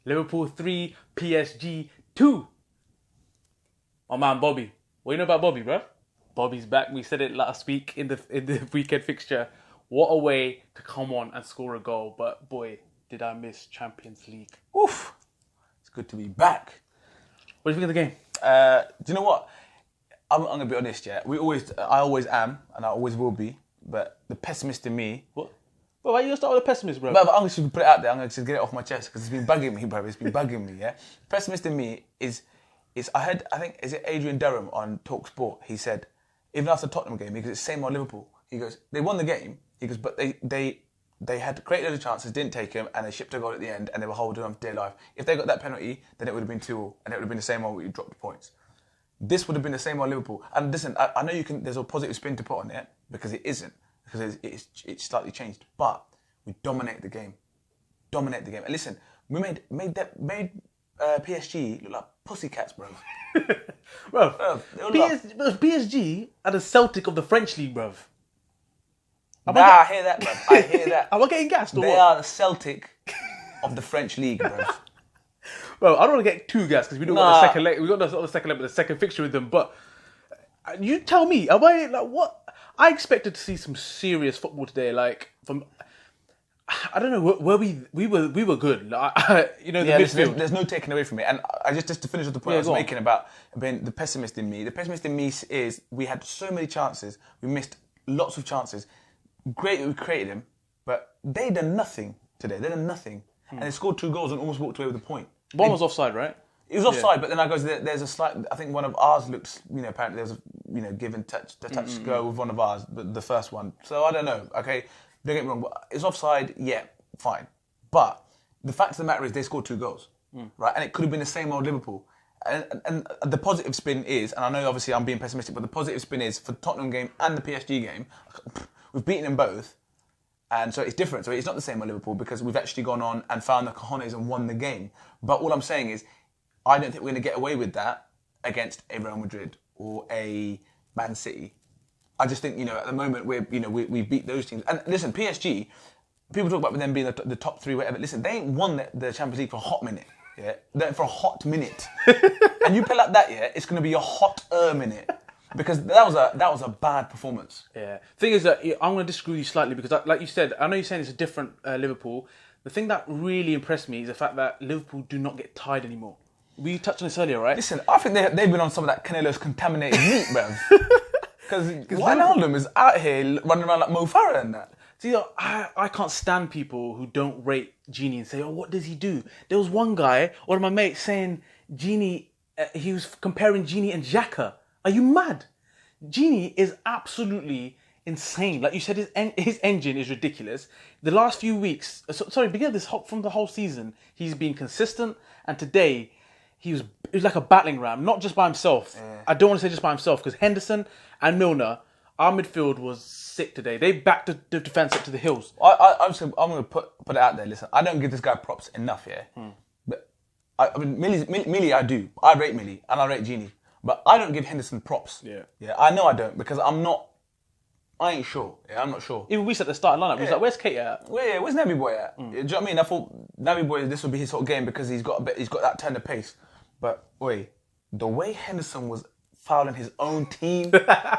Liverpool 3, PSG 2. My man Bobby. What do you know about Bobby, bruv? Bobby's back. We said it last week in the weekend fixture. What a way to come on and score a goal. But boy, did I miss Champions League. Oof. It's good to be back. What do you think of the game? Do you know what? I'm going to be honest, yeah. I always am, and I always will be. But the pessimist in me... What? Well, why are you going to start with the pessimist, bro? But I'm going to put it out there. I'm going to get it off my chest because it's been bugging me, bro. It's been bugging me, yeah? Pessimist in me is I think, is it Adrian Durham on Talk Sport? He said, even after the Tottenham game, because it's the same on Liverpool. He goes, they won the game. He goes, but they had created other chances, didn't take them, and they shipped a goal at the end, and they were holding on for dear life. If they got that penalty, then it would have been 2-2, and it would have been the same one where you dropped the points. This would have been the same on Liverpool. And listen, I know there's a positive spin to put on it, because it isn't, because it's slightly changed. But we dominated the game. And listen, we made PSG look like pussycats, bro. Bro, PSG are the Celtic of the French league, bro. I hear that, bro. I hear that. Am I getting gassed or They what? are the Celtic of the French league, bro. Bro, I don't want to get too gassed because we don't got the second leg. We got the second leg, but the second fixture with them. But you tell me, am I like what? I expected to see some serious football today. Like from, I don't know where we were good. Like, the midfield. There's no taking away from it. And I just to finish with the point I was making about being the pessimist in me. The pessimist in me is we had so many chances. We missed lots of chances. Great that we created them, but they done nothing today. They done nothing, and they scored 2 goals and almost walked away with the point. One was offside, right? It was offside, but then I goes, there's a slight. I think one of ours looked, apparently there was a, given touch go with one of ours, the first one. So I don't know. Okay, don't get me wrong. It's offside. Yeah, fine. But the fact of the matter is, they scored 2 goals, right? And it could have been the same old Liverpool. And the positive spin is, and I know obviously I'm being pessimistic, but the positive spin is for the Tottenham game and the PSG game, we've beaten them both. And so it's different. So it's not the same at Liverpool because we've actually gone on and found the cojones and won the game. But all I'm saying is, I don't think we're going to get away with that against a Real Madrid or a Man City. I just think, at the moment we beat those teams. And listen, PSG, people talk about them being the top 3, whatever. Listen, they ain't won the Champions League for a hot minute. Yeah, for a hot minute. And you play like that, yeah, it's going to be a hotter minute. Because that was a bad performance. Yeah. Thing is that I'm going to disagree with you slightly because, like you said, I know you're saying it's a different Liverpool. The thing that really impressed me is the fact that Liverpool do not get tired anymore. We touched on this earlier, right? Listen, I think they've been on some of that Canelo's contaminated meat, bruv. Because Wijnaldum is out here running around like Mo Farah and that. See, I can't stand people who don't rate Gini and say, oh, what does he do? There was one guy, one of my mates, saying Gini, he was comparing Gini and Xhaka. Are you mad? Gini is absolutely insane. Like you said, his engine is ridiculous. The last few weeks, from the whole season, he's been consistent. And today, he was like a battling ram, not just by himself. Yeah. I don't want to say just by himself because Henderson and Milner, our midfield was sick today. They backed the defence up to the hills. I'm going to put it out there. Listen, I don't give this guy props enough, yeah. But I mean, Millie, I do. I rate Millie and I rate Gini. But I don't give Henderson props. Yeah, I know I don't because I ain't sure. Yeah, I'm not sure. Even we said the starting lineup. We was like, "Where's Kate at? Where's Naby Boy at?" Do you know what I mean? I thought Naby Boy, this would be his sort of game because he's got that turn of pace. But the way Henderson was fouling his own team,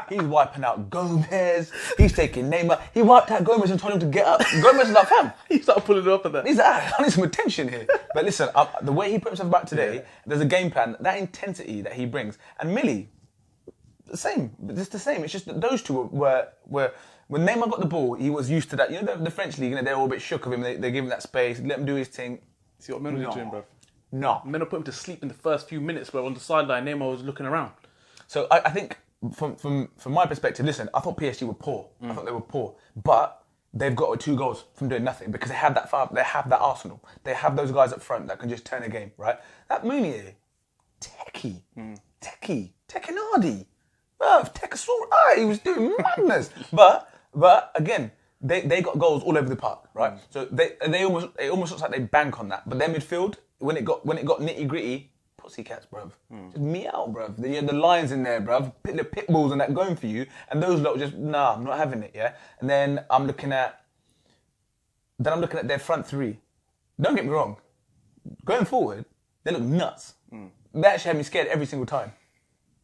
he's wiping out Gomez. He's taking Neymar. He wiped out Gomez and told him to get up. Gomez is like, fam. He started pulling it up at that. He's like, I need some attention here. But listen, the way he put himself back today, there's a game plan, that intensity that he brings. And Millie, the same. It's the same. It's just that those two were when Neymar got the ball, he was used to that. The French league, they're all a bit shook of him. They give him that space, let him do his thing. See what Milner did to him, bro? No. Milner put him to sleep in the first few minutes, bro. On the sideline, Neymar was looking around. So I think from my perspective, listen, I thought PSG were poor. I thought they were poor. But they've got 2 goals from doing nothing because they have that Arsenal. They have those guys up front that can just turn a game, right? That Mounier, techie, Tekinardi, Tekasaur, he was doing madness. But again, they got goals all over the park, right? So it almost looks like they bank on that. But their midfield, when it got nitty gritty, pussycats, bruv. Just meow, bruv. The lions in there, bruv. The pit bulls and that going for you. And those lot just, nah, I'm not having it, yeah? And then I'm looking at their front 3. Don't get me wrong. going forward, they look nuts. They actually had me scared every single time.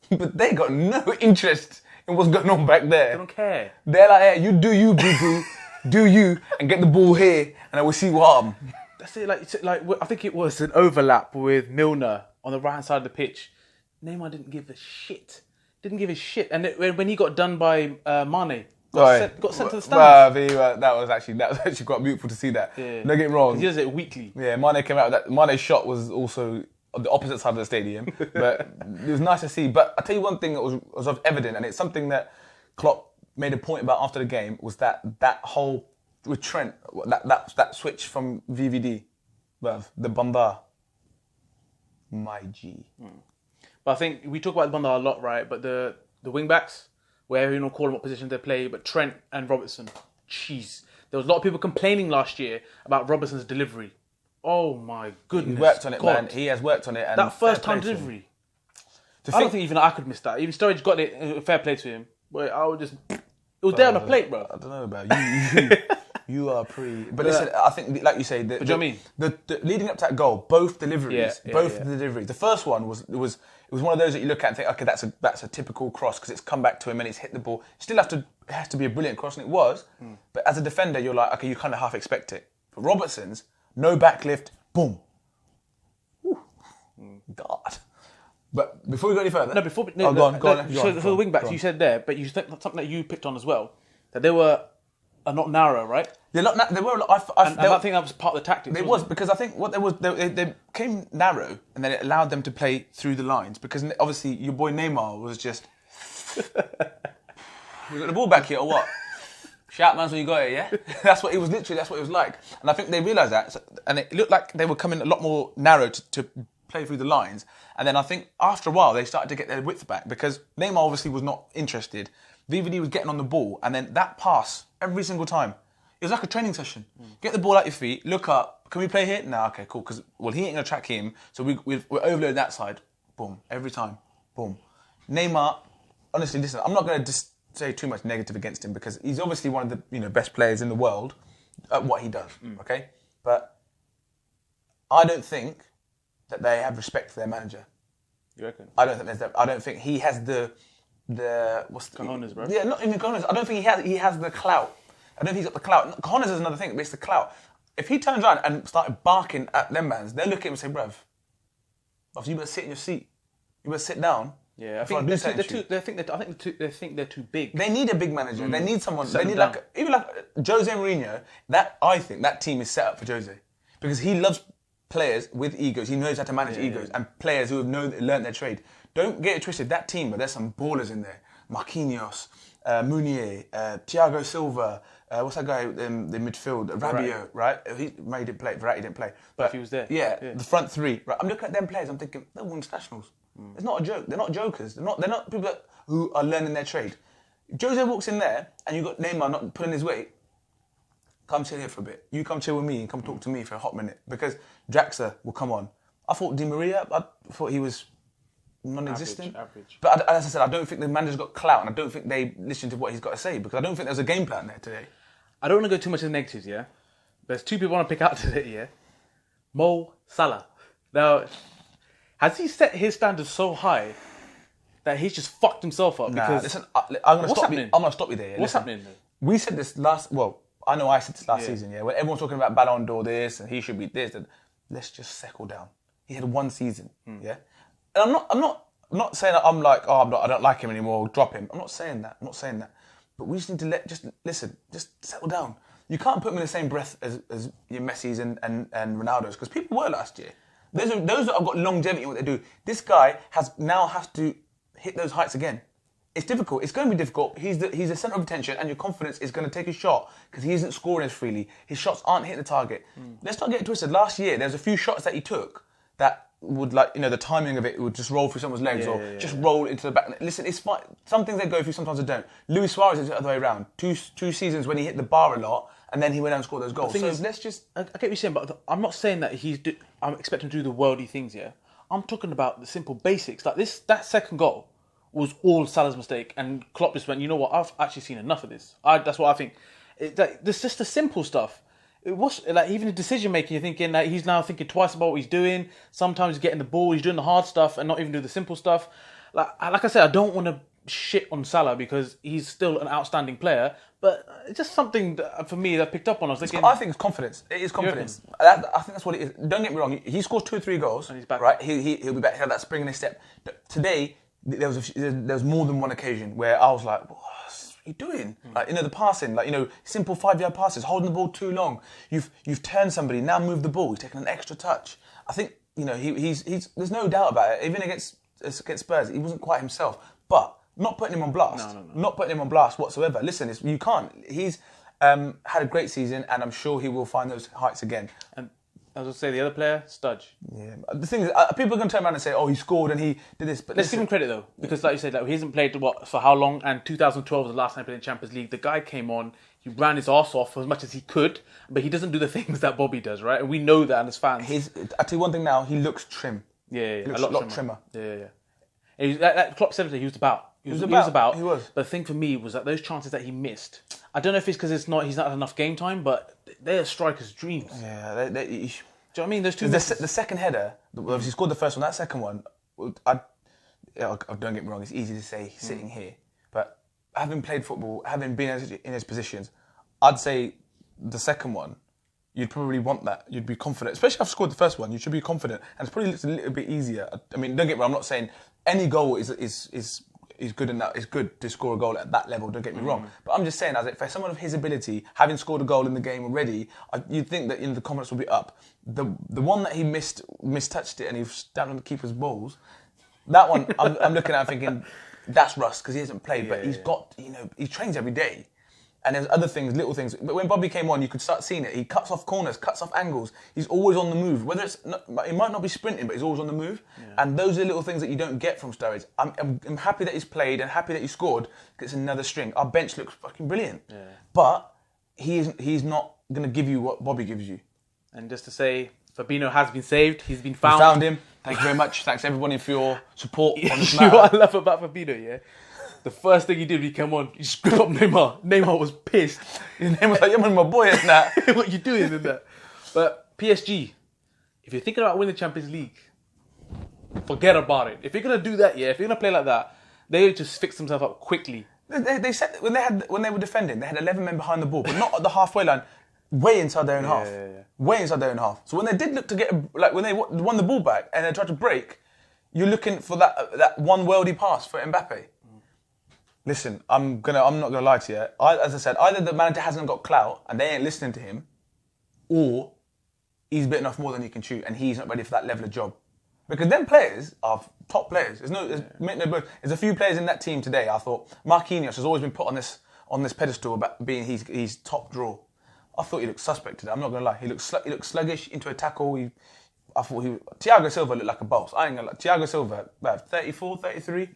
But they got no interest in what's going on back there. They don't care. They're like, hey, you do you, boo-boo. Do you, and get the ball here, and I will see what happens. That's it. Like I think it was an overlap with Milner on the right-hand side of the pitch. Neymar didn't give a shit. And when he got done by Mane, got sent to the stands. That was actually quite beautiful to see that. Yeah. Don't get me wrong. He does it weekly. Yeah, Mane came out. Mane's shot was also on the opposite side of the stadium, but it was nice to see. But I tell you one thing that was evident, and it's something that Klopp made a point about after the game, was that whole with Trent, that switch from VVD, the Bandar, my G. But I think we talk about the Bandar a lot, right? But the wing backs, where you call them what position they play, but Trent and Robertson, jeez, there was a lot of people complaining last year about Robertson's delivery. Oh my goodness! He worked on it, man. He has worked on it. And that first time delivery, I don't think even I could miss that. Even Sturridge got it. Fair play to him. But I would just, it was there on the plate, bro. I don't know about you. You are pretty. But listen, I think, like you say, do you know what I mean? The leading up to that goal, both deliveries, the deliveries. The first one was one of those that you look at and think, okay, that's a typical cross because it's come back to him and it's hit the ball. Still it has to be a brilliant cross, and it was. But as a defender, you're like, okay, you kind of half expect it. But Robertson's, no backlift, boom. God. But before we go any further, go on. For the wing backs, you said there, but you said something that you picked on as well, that they were not narrow, right? They were. I think that was part of the tactics. It was because I think what they came narrow, and then it allowed them to play through the lines because obviously your boy Neymar was just. We got the ball back here or what? Shout, man, so you got it, yeah? That's what it was like. And I think they realised that. And it looked like they were coming a lot more narrow to play through the lines. And then I think after a while, they started to get their width back because Neymar obviously was not interested. VVD was getting on the ball. And then that pass, every single time, it was like a training session. Get the ball at your feet, look up. Can we play here? No, okay, cool. Because, he ain't going to track him. So we're overloading that side. Boom. Every time. Boom. Neymar, honestly, listen, I'm not going to just say too much negative against him because he's obviously one of the best players in the world at what he does, okay? But I don't think that they have respect for their manager. You reckon? I don't think he has the what's the cojones, bro? Yeah, not even cojones. I don't think he has the clout. I don't think he's got the clout. Cojones is another thing, but it's the clout. If he turns around and started barking at them mans, they'll look at him and say, bruv, you better sit in your seat. You better sit down. Yeah, I think they think they're too big. They need a big manager. They need someone. They need even like Jose Mourinho. I think that team is set up for Jose because he loves players with egos. He knows how to manage egos and players who have learned their trade. Don't get it twisted. That team, but there's some ballers in there. Marquinhos, Meunier, Thiago Silva. What's that guy in the midfield? Rabiot, right? Verratti didn't play. But if he was there. Yeah, the front three. Right. I'm looking at them players. I'm thinking they'll win internationals. It's not a joke. They're not jokers. They're not people who are learning their trade. If Jose walks in there and you got Neymar not pulling his weight, come chill here for a bit. You come chill with me and come talk to me for a hot minute because Draxler will come on. I thought Di Maria, I thought he was non-existent. Average. But as I said, I don't think the manager's got clout and I don't think they listen to what he's got to say because I don't think there's a game plan there today. I don't want to go too much into the negatives, yeah? There's two people I want to pick out today, yeah? Mo Salah. Now, has he set his standards so high that he's just fucked himself up? Because listen, I'm going to stop you there. Yeah? What's happening? We said this I know I said this last season, yeah? When everyone's talking about Ballon d'Or this and he should be this, and let's just settle down. He had one season, yeah? And I'm not saying that I'm like, I don't like him anymore, drop him. I'm not saying that. But we just need to just settle down. You can't put him in the same breath as your Messi's and Ronaldo's because people were last year. Those that have got longevity in what they do. This guy has to hit those heights again. It's difficult. It's going to be difficult. He's the centre of attention, and your confidence is going to take a shot because he isn't scoring as freely. His shots aren't hitting the target. Let's not get it twisted. Last year, there's a few shots that he took that would the timing of it would just roll through someone's legs just roll into the back. Listen, it's fine. Some things they go through, sometimes they don't. Luis Suarez is the other way around. Two seasons when he hit the bar a lot, and then he went out and scored those goals. I get what you're saying, but I'm not saying that I'm expecting him to do the worldly things here. I'm talking about the simple basics. Like that second goal was all Salah's mistake, and Klopp just went, you know what? I've actually seen enough of this. That's what I think. It's just the simple stuff. what's like even the decision making? You're thinking that he's now thinking twice about what he's doing. Sometimes he's getting the ball, he's doing the hard stuff, and not even do the simple stuff. Like I said, I don't want to shit on Salah because he's still an outstanding player, but it's just something that, for me, that picked up on. I was thinking, I think it's confidence. It is confidence. I think that's what it is. Don't get me wrong. He scores 2 or 3 goals, and he's back. Right? He'll be back. He had that spring in his step. Today, there was more than one occasion where I was like, what's he doing? Like, the passing, simple 5-yard passes, holding the ball too long. You've turned somebody, now move the ball. He's taken an extra touch. I think he's there's no doubt about it. Even against Spurs, he wasn't quite himself, but. Not putting him on blast. No. Not putting him on blast whatsoever. Listen, you can't. He's had a great season, and I'm sure he will find those heights again. And as I say, the other player, Sturridge. Yeah. The thing is, people are going to turn around and say, "Oh, he scored and he did this." But let's give him credit though, because like you said, he hasn't played for how long? And 2012 was the last time he played in Champions League. The guy came on, he ran his arse off as much as he could, but he doesn't do the things that Bobby does, right? And we know that as fans. I'll tell you one thing now. He looks trim. Yeah. He looks a lot trimmer. Yeah. And that Klopp said that he was about. He was about. But the thing for me was that those chances that he missed, I don't know if it's because he's not had enough game time, but they're strikers' dreams. Yeah. Do you know what I mean? Those two. The second header, obviously he scored the first one. That second one, don't get me wrong, it's easy to say sitting here, but having played football, having been in his positions, I'd say the second one, you'd probably want that. You'd be confident, especially after scored the first one. You should be confident, and it's probably a little bit easier. I mean, don't get me wrong. I'm not saying any goal is good enough. It's good to score a goal at that level. Don't get me wrong. But I'm just saying, as for someone of his ability, having scored a goal in the game already, you'd think that the confidence will be up. The one that he mistouched it and he was down on the keeper's balls. That one, I'm looking at thinking that's rust because he hasn't played, but he's got he trains every day. And there's other things, little things. But when Bobby came on, you could start seeing it. He cuts off corners, cuts off angles. He's always on the move. Whether he might not be sprinting, but he's always on the move. Yeah. And those are little things that you don't get from Sturridge. I'm happy that he's played and happy that he scored. It's another string. Our bench looks fucking brilliant. Yeah. But he's not going to give you what Bobby gives you. And just to say, Firmino has been saved. He's been found. We found him. Thank you very much. Thanks everybody for your support on this matter. You know what I love about Firmino, yeah? The first thing he did when he came on, he screwed up Neymar. Neymar was pissed. Neymar was like, "You're my boy," and that. What you doing in that? But PSG, if you're thinking about winning the Champions League, forget about it. If you're gonna do that, if you're gonna play like that, they just fix themselves up quickly. They said when they were defending, they had 11 men behind the ball, but not at the halfway line, way inside their own half. Way inside their own half. So when they did look to get, when they won the ball back and they tried to break, you're looking for that one worldy pass for Mbappe. Listen, I'm not gonna lie to you. As I said, either the manager hasn't got clout and they ain't listening to him, or he's bitten off more than he can chew and he's not ready for that level of job. Because them players are top players. There's a few players in that team today. I thought Marquinhos has always been put on this pedestal about being he's top draw. I thought he looked suspect today. I'm not gonna lie. He looked sluggish into a tackle. Thiago Silva looked like a boss. I ain't gonna lie. Thiago Silva, 34, 33,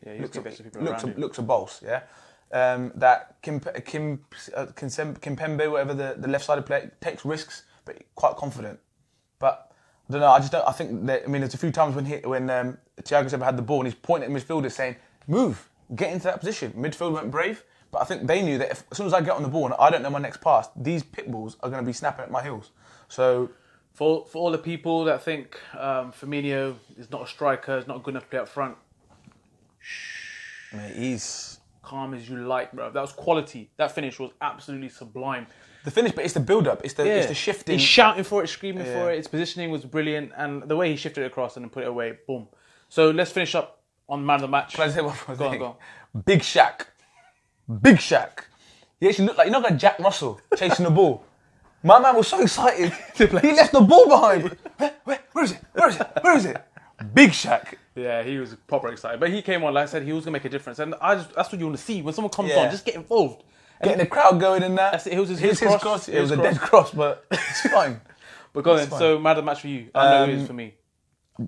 looks a boss, yeah. That Kimpembe, whatever the left-sided player, takes risks, but quite confident. But I don't know. I think that, there's a few times when Thiago Silva had the ball and he's pointing at midfielders saying, "Move, get into that position." Midfield went brave, but I think they knew that as soon as I get on the ball and I don't know my next pass, these pit bulls are going to be snapping at my heels. So. For all the people that think Firmino is not a striker, is not good enough to play up front, mate, he's calm as you like, bro. That was quality. That finish was absolutely sublime. The finish, but it's the build-up. It's the shifting. He's shouting for it, screaming for it. His positioning was brilliant, and the way he shifted it across and then put it away, boom. So let's finish up on man of the match. Can I say one more thing? Go on. Big Shaq. He actually looked like Jack Russell chasing the ball. My man was so excited. He left the ball behind. Where is it? Big Shaq. Yeah, he was proper excited. But he came on, like I said, he was going to make a difference. And that's what you want to see. When someone comes on, just get involved. Getting the crowd going in that. It was his cross. It was a dead cross, but it's fine. But go on then. So, man of the match for you. I know it is for me.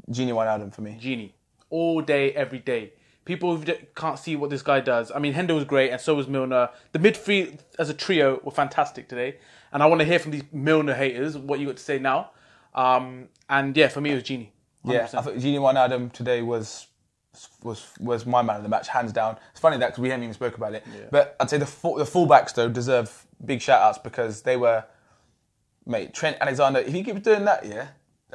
Gini Wijnaldum for me. Gini. All day, every day. People can't see what this guy does. Hendo was great, and so was Milner. The midfield as a trio were fantastic today. And I want to hear from these Milner haters what you got to say now. And for me, it was Gini. 100%. Yeah, I thought Gini Wijnaldum today was my man of the match, hands down. It's funny that because we haven't even spoke about it. Yeah. But I'd say the fullbacks though deserve big shout outs because they were Mate, Trent Alexander, if he keeps doing that, yeah,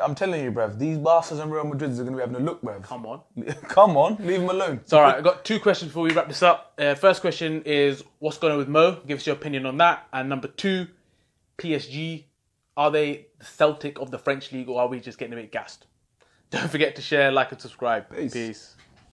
I'm telling you, bruv, these Barca's and Real Madrids are going to be having a look, bruv. Come on. Come on, leave him alone. It's all right. I've got 2 questions before we wrap this up. First question is, what's going on with Mo? Give us your opinion on that. And number 2, PSG. Are they the Celtic of the French league, or are we just getting a bit gassed? Don't forget to share, like, and subscribe. Peace. Peace.